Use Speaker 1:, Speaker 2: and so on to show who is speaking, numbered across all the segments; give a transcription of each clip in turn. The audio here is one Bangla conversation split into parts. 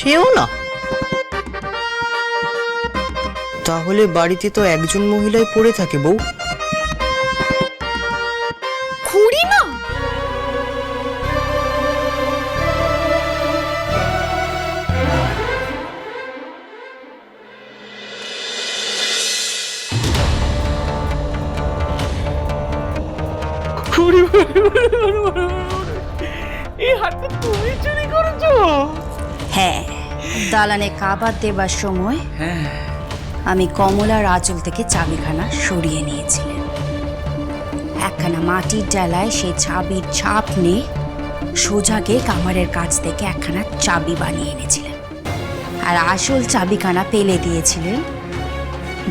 Speaker 1: সেও না। তাহলে বাড়িতে তো একজন মহিলাই পড়ে থাকে বউ।
Speaker 2: খুড়িমা?
Speaker 3: এই হাতটা তুমি চুরি করেছো?
Speaker 4: হ্যাঁ, দালানে কাবার দেবার সময় আমি কমলার আঁচল থেকে চাবিখানা সরিয়ে নিয়েছিলাম। একখানা মাটির ডালায় সেই চাবির ছাপ নিয়ে সোজা গিয়ে কামারের কাছ থেকে একখানা চাবি বানিয়ে এনেছিলেন, আর আসল চাবিখানা পেলে দিয়েছিলেন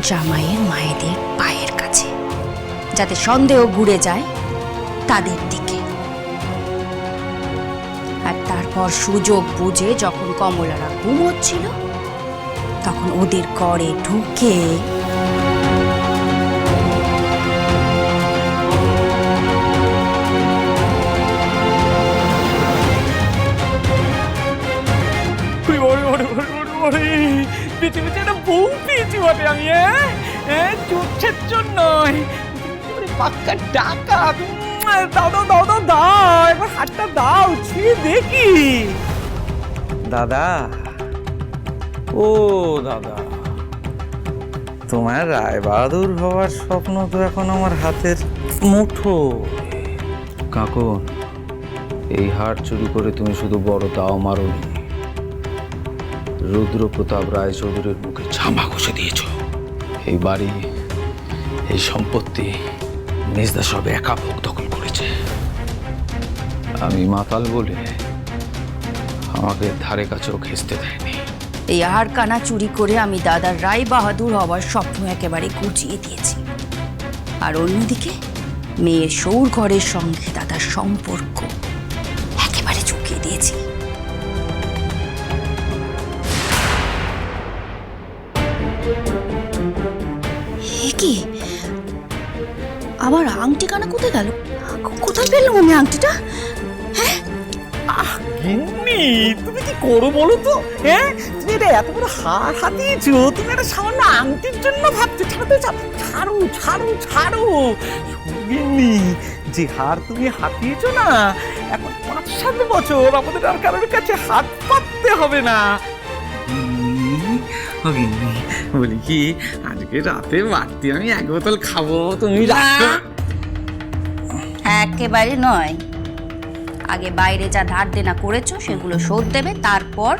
Speaker 4: জামাইয়ের মায়েদের পায়ের কাছে, যাতে সন্দেহ ঘুরে যায় তাদের দিকে। আর তারপর সুযোগ বুঝে যখন কমলারা ঘুমোচ্ছিল তখন ওদের ঘরে ঢুকে
Speaker 3: পৃথিবীতে একটা বউ পেয়েছি বটে আমি। চুচ্ছের জন্য পাক্কা টাকা। দাও দাও দাও দাও দাও, একবার হাতটা দাও, ছুঁয়ে দেখি। দাদা, ও দাদা, তোমার রায় বাহাদুর হওয়ার স্বপ্ন তো এখন আমার হাতের মুঠো।
Speaker 5: কাকুন, এই হার চুরি করে তুমি শুধু বড় দাও মারোনি, রুদ্রপ্রতাপ রায়চৌধুরীর মুখে ঝামা ঘষে দিয়েছ। এই বাড়ি, এই সম্পত্তি মেজদা সব একা ভোগ দখল করেছে। আমি মাতাল বলে আমাকে ধারে কাছেও ঘেঁচতে দেয়নি।
Speaker 4: এই আহার কানা চুরি করে আমি দাদার রায় বাহাদুর হওয়ার স্বপ্ন একেবারে গুছিয়ে দিয়েছি। আর অন্যদিকে মেয়ের সৌর ঘরের সঙ্গে দাদার সম্পর্ক একেবারে চুকিয়ে দিয়েছি। কি আমার আংটি কানা কোথায় গেল? কোথায় পেলাম আমি আংটিটা?
Speaker 3: গিন্নি, তুমি কি করো বলো তো? তুমি এটা এত বড় হার হাতিয়েছো, তুমি একটা সামান্য আংটির জন্য ভাবছো? ছাড়ো ছাড়ো ছাড়ো। গিন্নি, যে হার তুমি হাতিয়েছো না, এখন 5-7 বছর আমাদের আর কারোর কাছে হাত পাততে হবে না। বলি কি, আজকে রাতে বাড়তি আমি 1 বোতল খাবো, তুমি রাখো।
Speaker 4: একেবারে নয়, আগে বাইরে যা ধার দেনা করেছো সেগুলো শোধ দেবে, তারপর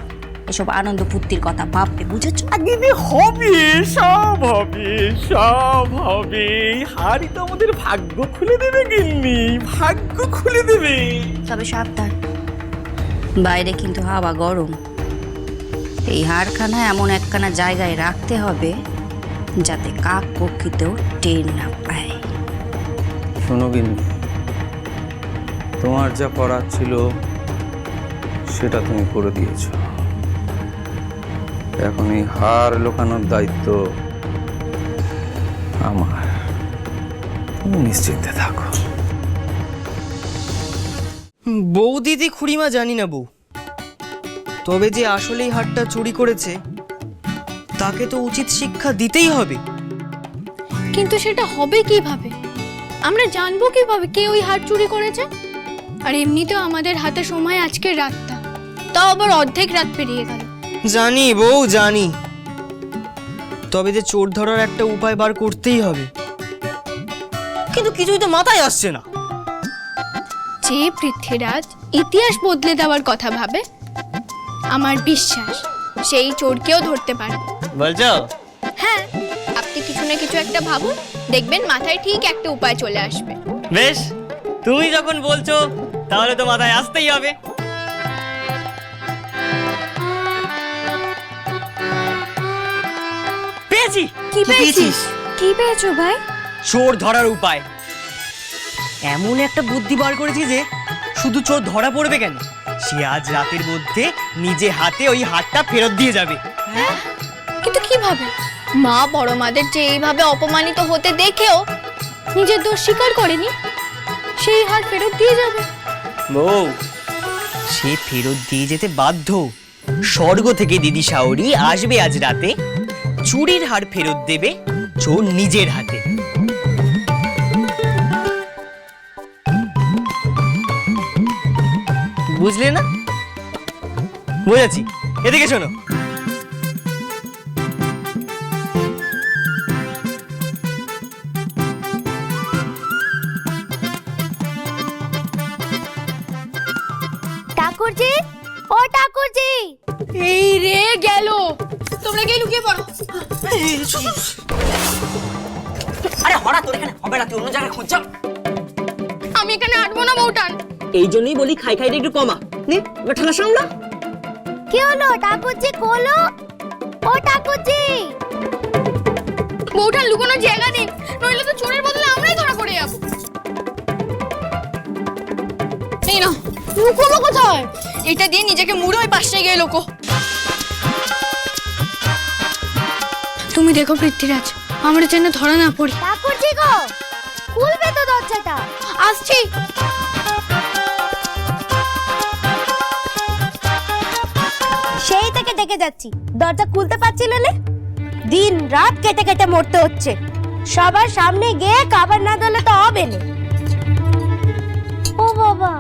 Speaker 4: এসব আনন্দ ফুর্তির কথা ভাববে, বুঝেছো?
Speaker 3: গিন্নি, হবে, সব হবে, সব হবে। হাড়ি তো আমাদের ভাগ্য খুলে দেবে গিন্নি, ভাগ্য খুলে দেবে।
Speaker 4: তবে সাবধান, বাইরে কিন্তু হাওয়া গরম। এই হারখানা এমন একখানা জায়গায় রাখতে হবে যাতে কাক পক্ষীতেও টের না পায়।
Speaker 5: শোনো গিন্নি, তোমার যা করার ছিল সেটা তুমি করে দিয়েছ। এখন এই হার লোকানোর দায়িত্ব আমার। তুমি নিশ্চিন্তে থাকো।
Speaker 1: বউ দিদি খুড়িমা জানি না বউ, তবে যে আসলেই হারটা চুরি করেছে তাকে তো উচিত শিক্ষা দিতেই হবে।
Speaker 2: কিন্তু সেটা হবে কিভাবে? আমরা জানবো কিভাবে কে ওই হার চুরি করেছে? আর এমনিতেও আমাদের হাতে সময় আজকের রাতটা, তাও আবার অর্ধেক রাত পেরিয়ে গেল।
Speaker 1: জানি বউ, জানি, তবে যে চোর ধরার একটা উপায় বার করতেই হবে, কিন্তু কিছুই তো মাথায় আসছে না।
Speaker 2: যে পৃথ্বীরাজ ইতিহাস বদলে দেওয়ার কথা ভাবে, আমার বিশ্বাস সেই চোরকেও ধরতে পারবে।
Speaker 1: বলছো?
Speaker 2: হ্যাঁ, আপনি কিছু না কিছু একটা ভাবুন, দেখবেন মাথায় ঠিক একটা উপায় চলে আসবে।
Speaker 1: বেশ, তুমি যখন বলছো তাহলে তো মাথায় আসতেই হবে। পেয়েছি।
Speaker 2: কি পেয়েছিস? কি পেয়েছো ভাই?
Speaker 1: চোর ধরার উপায়। এমন একটা বুদ্ধি বার করেছি যে শুধু চোর ধরা পড়বে কেন, সে আজ রাতের মধ্যে নিজে হাতে ওই হাতটা ফেরত দিয়ে যাবে।
Speaker 2: কিন্তু কিভাবে? মা বড় মাদের যে এইভাবে অপমানিত হতে দেখেও নিজের দোষ স্বীকার করেনি, সেই হাত ফেরত দিয়ে যাবে।
Speaker 1: বউ, সে ফেরত দিয়ে যেতে বাধ্য, স্বর্গ থেকে দিদি শাওরি আসবে আজ রাতে, চুরির হার ফেরত দেবে চোর নিজের হাতে। বুঝলে না? বুঝেছি, এদিকে শোনো।
Speaker 2: ঠাকুরজি, ও ঠাকুরজি, এই রে গেল। তোমরা গিয়ে লুকিয়ে পড়ো।
Speaker 1: আরে হরা, তোর এখানে হবে না, তুই অন্য জায়গায় খোঁজ।
Speaker 2: আমি এখানে আটবো না বউটান।
Speaker 1: এই জন্যই বলি খাই খাইটা একটু কমা। নে এবার ঠান্ডা সামলা।
Speaker 2: কি হলো ঠাকুরজি? কোলো, ও ঠাকুরজি। বউটান লুকানোর জায়গা নেই, নইলে তো চোরের বদলে আমরাই ধরা পড়ে যাবো। এই না, লুকোবো কোথায়? এটা দিয়ে নিজেকে মুড়ে ওই পাশে গিয়ে লোকো। তুমি দেখো পৃথ্বীরাজ, আমরা যেন ধরা না পড়ি।
Speaker 6: ঠাকুরজি গো, খুলবে তো দরজাটা।
Speaker 2: আসছি।
Speaker 6: সেই থেকে ডেকে যাচ্ছি, দরজা খুলতে পারছিলে না? দিন রাত কেটে কেটে মরতে হচ্ছে। সবার সামনে গিয়ে খাবার না দিলে তো হবে না। ও বাবা,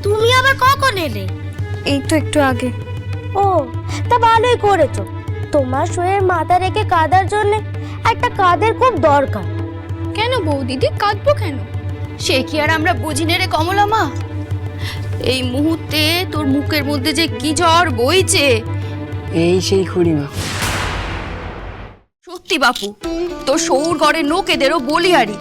Speaker 6: তুমি আবার কখন এলে?
Speaker 2: এই তো একটু আগে।
Speaker 6: ও, তা ভালোই করেছো। তোমার শোয়ের মাথা রেখে কাঁদার জন্য একটা কাঁধের খুব দরকার।
Speaker 2: কেন বউ দিদি, কাঁদবো কেন? সে কি আর আমরা বুঝি নে রে কমলা মা? এই মুহূর্তে তোর মুখের মধ্যে যে কি ঝড় বইছে।
Speaker 1: এই সেই খুড়িমা।
Speaker 4: সত্যি বাপু, তোর সৌর ঘরের লোকেদেরও বলিহারি।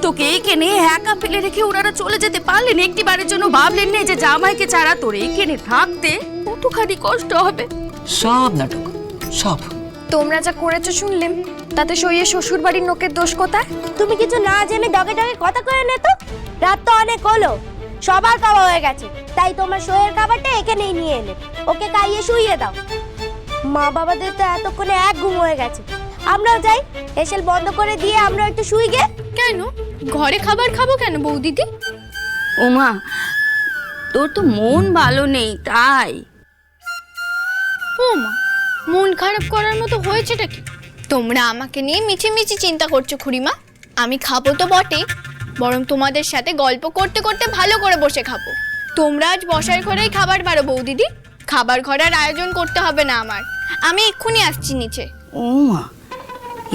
Speaker 4: তোকে এখানে একা ফেলে রেখে ওনারা চলে যেতে পারলেন, একটি বারের জন্য ভাবলেন না যে জামাইকে ছাড়া তোর এখানে থাকতে কতখানি কষ্ট হবে।
Speaker 1: সব নাটক, সব।
Speaker 2: তোমরা যা করেছো শুনলেন, তাতে সইয়ে শ্বশুর বাড়ির লোকের দোষ কোথায়?
Speaker 6: তুমি কিছু না জেনে ডগে ডগে কথা কয়ে নে তো। রাত তো অনেক হলো, সবার খাওয়া হয়ে গেছে, তাই তোমার শোয়ের খাবারটা এখানেই নিয়ে এলে। ওকে খাইয়ে শুইয়ে দাও। মা বাবাদের তো এতক্ষণে এক ঘুম হয়ে গেছে। আমরাও যাই, এসেল বন্ধ করে দিয়ে আমরা একটু শুই গে।
Speaker 2: কেন ঘরে খাবার খাবো কেন বউ দিদি?
Speaker 4: ওমা, তোর তো মন ভালো নেই তাই।
Speaker 2: ও মা, মন খারাপ করার মতো হয়েছেটা কি? তোমরা আমাকে নিয়ে মিছিমিছি চিন্তা করছো খুড়িমা। আমি খাবো তো বটে, বরং তোমাদের সাথে গল্প করতে করতে ভালো করে বসে খাবো। তোমরা আজ বসার ঘরেই খাবার বারো বউ দিদি। খাবার ঘরের আয়োজন করতে হবে না আমার, আমি এক্ষুনি আসছি নিচে।
Speaker 4: ওমা,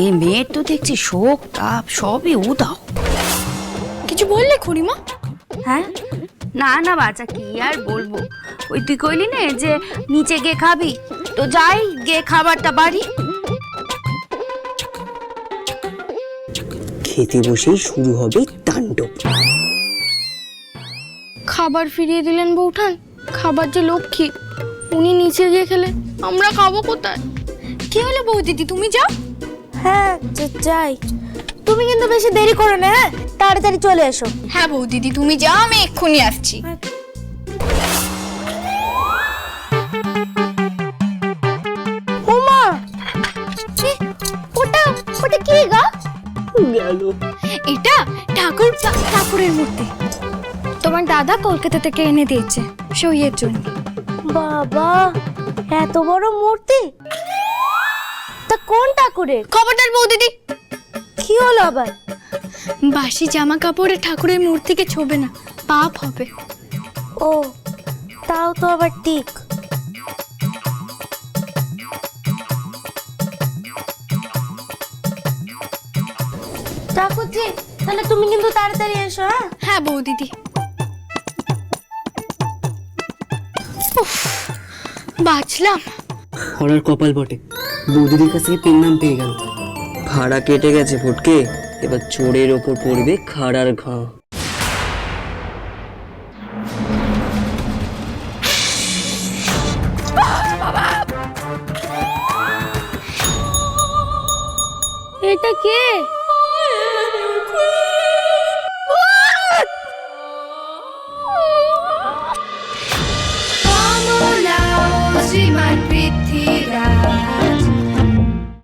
Speaker 4: এই মেয়ের তো দেখছি শোক তাপ সবই উদাও।
Speaker 2: কিছু বললে খুড়িমা?
Speaker 4: হ্যাঁ, না না বাচ্চা, কি আর বলবো। ওই তুই কইলি না যে নিচে গিয়ে খাবি, তো যাই গিয়ে খাবারটা বাড়ি।
Speaker 1: খেতে বসেই শুরু হবে তাণ্ডব।
Speaker 2: খাবার ফিরিয়ে দিলেন বউঠান। খাবার যে লক্ষ্মী, উনি নিচে গিয়ে খেলে আমরা খাবো কোথায়? কি হলো বউ দিদি, তুমি যাও।
Speaker 6: হ্যাঁ যাই, তুমি কিন্তু বেশি দেরি করো না। হ্যাঁ, তাড়াতাড়ি চলে এসো।
Speaker 2: হ্যাঁ বউ দিদি, তুমি যাও, আমি এক্ষুনি আসছি।
Speaker 6: উমা, ওটা ওটা কি গা?
Speaker 1: গেল।
Speaker 2: এটা ঠাকুরের মূর্তি। তোমার দাদা কলকাতা থেকে এনে দিয়েছে সইয়ের জন্য।
Speaker 6: বাবা, এত বড় মূর্তি! তা কোন ঠাকুরের?
Speaker 2: খবরদার বউ দিদি,
Speaker 6: কি হলো আবার?
Speaker 2: বাসি জামা কাপড়ে ঠাকুরের মূর্তিকে ছোবে না, পাপ হবে।
Speaker 6: ও, তাও তো আবার ঠিক। ঠাকুরজি, তাহলে তুমি কিন্তু তাড়াতাড়ি এসো। হ্যাঁ
Speaker 2: হ্যাঁ বউ দিদি। উফ, বাঁচলাম।
Speaker 7: হরার কপাল বটে, বৌদিদির কাছ থেকে পেন নাম পেয়ে গেল। ভাড়া কেটে গেছে ফটকে, এবার চোরের ওপর পড়বে খাড়ার ঘা।
Speaker 6: এটা কে?